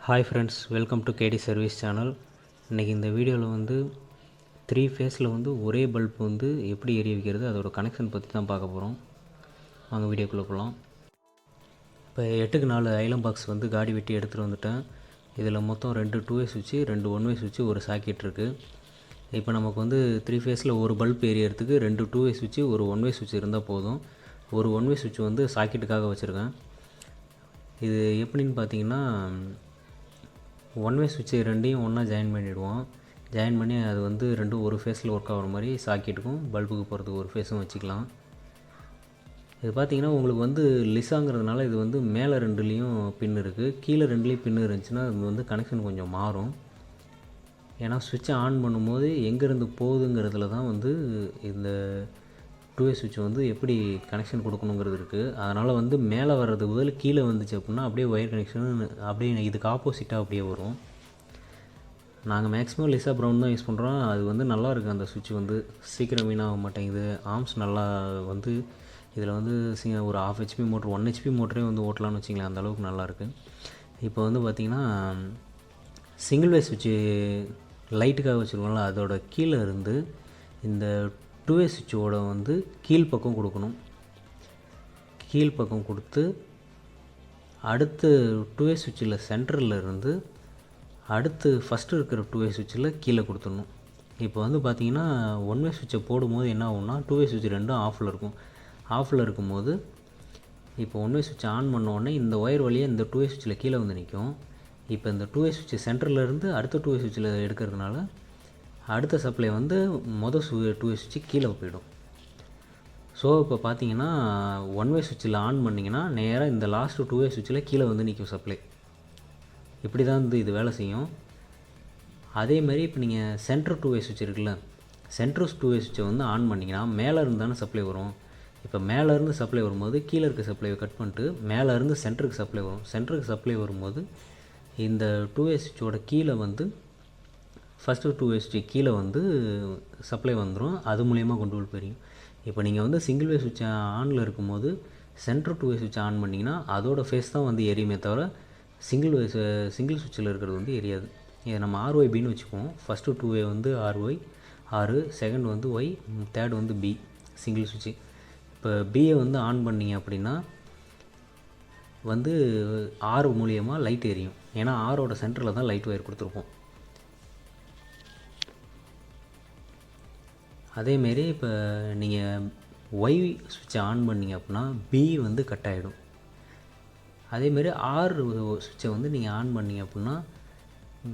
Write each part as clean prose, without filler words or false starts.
Hi friends, welcome to KD service channel. இன்றைக்கி இந்த வீடியோவில் வந்து 3 ஃபேஸில் வந்து ஒரே பல்ப் வந்து எப்படி எரிய வைக்கிறது, அதோட கனெக்ஷன் பற்றி தான் பார்க்க போகிறோம். வாங்க வீடியோக்குள்ளே போகலாம். இப்போ 8க்கு 4 ஐலம் பாக்ஸ் வந்து காடி வெட்டி எடுத்துகிட்டு வந்துட்டேன். இதில் மொத்தம் 2 2 வே சுவிட்சு, 2 1 வே சுவிட்சு, ஒரு சாக்கெட் இருக்குது. இப்போ நமக்கு வந்து 3 ஃபேஸில் ஒரு பல்ப் எரியறதுக்கு 2 2 வே சுவிட்சு, ஒரு 1 வே சுவிட்ச் இருந்தால் போதும். ஒரு 1 வே சுவிட்ச் வந்து சாக்கெட்டுக்காக வச்சுருக்கேன். இது எப்படின்னு பார்த்தீங்கன்னா, 1 வே சுவிட்சு ரெண்டையும் ஒன்றா ஜாயின் பண்ணிவிடுவோம். ஜாயின் பண்ணி அது வந்து ரெண்டும் ஒரு ஃபேஸில் ஒர்க் ஆகிற மாதிரி சாக்கெட்டுக்கும் பல்புக்கு போகிறதுக்கு ஒரு ஃபேஸும் வச்சுக்கலாம். இது பார்த்திங்கன்னா உங்களுக்கு வந்து லிசாங்கிறதுனால இது வந்து மேலே 2லேயும் பின் இருக்குது, கீழே 2லேயும் பின் இருந்துச்சுன்னா அது வந்து கனெக்ஷன் கொஞ்சம் மாறும். ஏன்னா சுவிட்சை ஆன் பண்ணும்போது எங்கேருந்து போகுதுங்கிறதுல தான் வந்து இந்த 2 வே சுவிட்ச் வந்து எப்படி கனெக்ஷன் கொடுக்கணுங்கிறது இருக்குது. அதனால் வந்து மேலே வர்றதுக்கு பதில் கீழே வந்துச்சு அப்படின்னா அப்படியே ஒயர் கனெக்ஷன் அப்படியே இதுக்கு ஆப்போசிட்டாக அப்படியே வரும். நாங்கள் மேக்ஸிமம் லிசா ப்ரௌன் தான் யூஸ் பண்ணுறோம். அது வந்து நல்லா இருக்குது. அந்த சுவிட்ச் வந்து சீக்கிரம் வீணாக மாட்டேங்குது. ஆர்ம்ஸ் நல்லா வந்து இதில் வந்து ஒரு 1/2 HP மோட்ரு, 1 HP மோட்டரே வந்து ஓட்டலான்னு வச்சிங்களேன், அந்தளவுக்கு நல்லாயிருக்கு. இப்போ வந்து பார்த்திங்கன்னா சிங்கிள் வே சுவிட்சு லைட்டுக்காக வச்சுருக்கோம்ல, அதோட கீழே இருந்து இந்த 2 வே சுவிட்சோட வந்து கீழ்ப்பக்கம் கொடுக்கணும். கீழ்ப்பக்கம் கொடுத்து அடுத்து 2 வே சுவிட்சில் சென்டரில் இருந்து அடுத்து ஃபஸ்ட்டு இருக்கிற 2 வே சுவிட்சில் கீழே கொடுத்துடணும். இப்போ வந்து பார்த்திங்கன்னா 1 வே சுவிட்சை போடும்போது என்ன ஆகும்னா 2 வே சுவிட்ச் ரெண்டும் ஆஃபில் இருக்கும். ஆஃபில் இருக்கும்போது இப்போ 1 வே சுவிட்சை ஆன் பண்ணோடனே இந்த ஒயர் வழியாக இந்த 2 வே சுவிட்சில் கீழே வந்து நிற்கும். இப்போ இந்த 2 வே சுவிட்ச் சென்டரில் இருந்து அடுத்த 2 வே சுவிட்சில் எடுக்கிறதுனால அடுத்த சப்ளை வந்து மொதல் 2 வே சுவிட்சு கீழே போயிடும். ஸோ இப்போ பார்த்தீங்கன்னா 1 வே சுவிட்சில் ஆன் பண்ணிங்கன்னா நேராக இந்த லாஸ்ட்டு 2 வே சுவிட்சில் கீழே வந்து நிற்கும் சப்ளை. இப்படி தான் வந்து இது வேலை செய்யும். அதேமாதிரி இப்போ நீங்கள் சென்ட்ரு 2 வே சுவிட்ச் இருக்குல்ல, சென்ட்ரு 2 வே சுவிட்சை வந்து ஆன் பண்ணிங்கன்னா மேலே இருந்து தானே சப்ளை வரும். இப்போ மேலேருந்து சப்ளை வரும்போது கீழே இருக்க சப்ளையை கட் பண்ணிட்டு மேலேருந்து சென்டருக்கு சப்ளை வரும். சென்டருக்கு சப்ளை வரும்போது இந்த 2 வே சுவிட்சோட கீழே வந்து ஃபஸ்ட்டு 2 வே சுவிட்ச் கீழே வந்து சப்ளை வந்துடும். அது மூலயமா கொண்டு போயிடும். இப்போ நீங்கள் வந்து சிங்கிள் வே சுவிட்ச் ஆனில் இருக்கும்போது சென்ட்ரு 2 வே சுவிட்ச் ஆன் பண்ணிங்கன்னா அதோட ஃபேஸ் தான் வந்து எரியுமே தவிர சிங்கிள் சுவிட்சில் இருக்கிறது வந்து எரியாது. இதை நம்ம RYBன்னு வச்சுக்குவோம். ஃபஸ்ட்டு 2 வே வந்து RY, செகண்ட் வந்து ஒய், தேர்ட் வந்து பி சிங்கிள் சுவிட்சு. இப்போ பியை வந்து ஆன் பண்ணிங்க அப்படின்னா வந்து R மூலியமாக லைட் எரியும். ஏன்னா ஆரோட சென்டரில் தான் லைட் ஒயர் கொடுத்துருப்போம். அதேமாரி இப்போ நீங்கள் ஒய் சுவிட்சை ஆன் பண்ணிங்க அப்படின்னா பி வந்து கட் ஆகிடும். அதேமாரி ஆர் சுவிட்சை வந்து நீங்கள் ஆன் பண்ணிங்க அப்படின்னா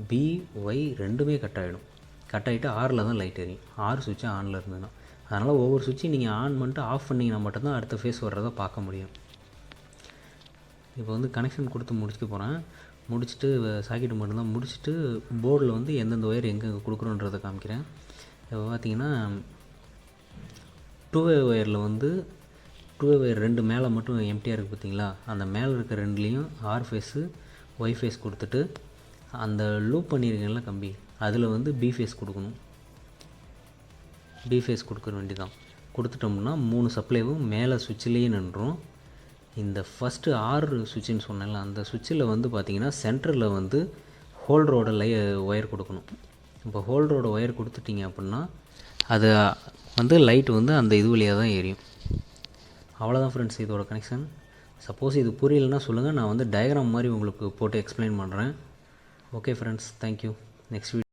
பி, ஒய் ரெண்டுமே கட் ஆகிடும். கட் ஆகிட்டு ஆரில் தான் லைட் எரியும், ஆர் சுவிட்சை ஆனில் இருந்ததுன்னா. அதனால் ஒவ்வொரு சுவிட்சையும் நீங்கள் ஆன் பண்ணிட்டு ஆஃப் பண்ணிங்கன்னா மட்டும்தான் அடுத்த ஃபேஸ் வர்றதை பார்க்க முடியும். இப்போ வந்து கனெக்ஷன் கொடுத்து முடிச்சுட்டு போகிறேன். முடிச்சுட்டு சாக்கெட்டு மட்டும்தான் முடிச்சுட்டு போர்டில் வந்து எந்தெந்த ஒயர் எங்கே கொடுக்குறோன்றதை காமிக்கிறேன். இப்போ பார்த்தீங்கன்னா 2 வே ஒயரில் வந்து 2 வே ஒயர் 2 மேலே மட்டும் எம்டியாக இருக்குது பார்த்தீங்களா, அந்த மேலே இருக்க 2லேயும் ஆர் ஃபேஸு ஒய் ஃபேஸ் கொடுத்துட்டு அந்த லூப் பண்ணியிருக்கேன்ல கம்பி, அதில் வந்து பி ஃபேஸ் கொடுக்கணும். பி ஃபேஸ் கொடுக்க வேண்டியதான். கொடுத்துட்டோம்னா 3 சப்ளைவும் மேலே சுவிட்சிலேயே நின்றும். இந்த ஃபஸ்ட்டு ஆர் சுவிட்சுன்னு சொன்னேன்ல, அந்த சுவிட்சில் வந்து பார்த்திங்கன்னா சென்டரில் வந்து ஹோல்டரோட ஒயர் கொடுக்கணும். இப்போ ஹோல்டரோட ஒயர் கொடுத்துட்டிங்க அப்படின்னா அது வந்து லைட் வந்து அந்த இது வழியாக தான் எரியும். அவ்வளோதான் ஃப்ரெண்ட்ஸ் இதோட கனெக்ஷன். சப்போஸ் இது புரியலைன்னா சொல்லுங்கள், நான் வந்து டயக்ராம் மாதிரி உங்களுக்கு போட்டு எக்ஸ்பிளைன் பண்ணுறேன். Okay friends, thank you. Next video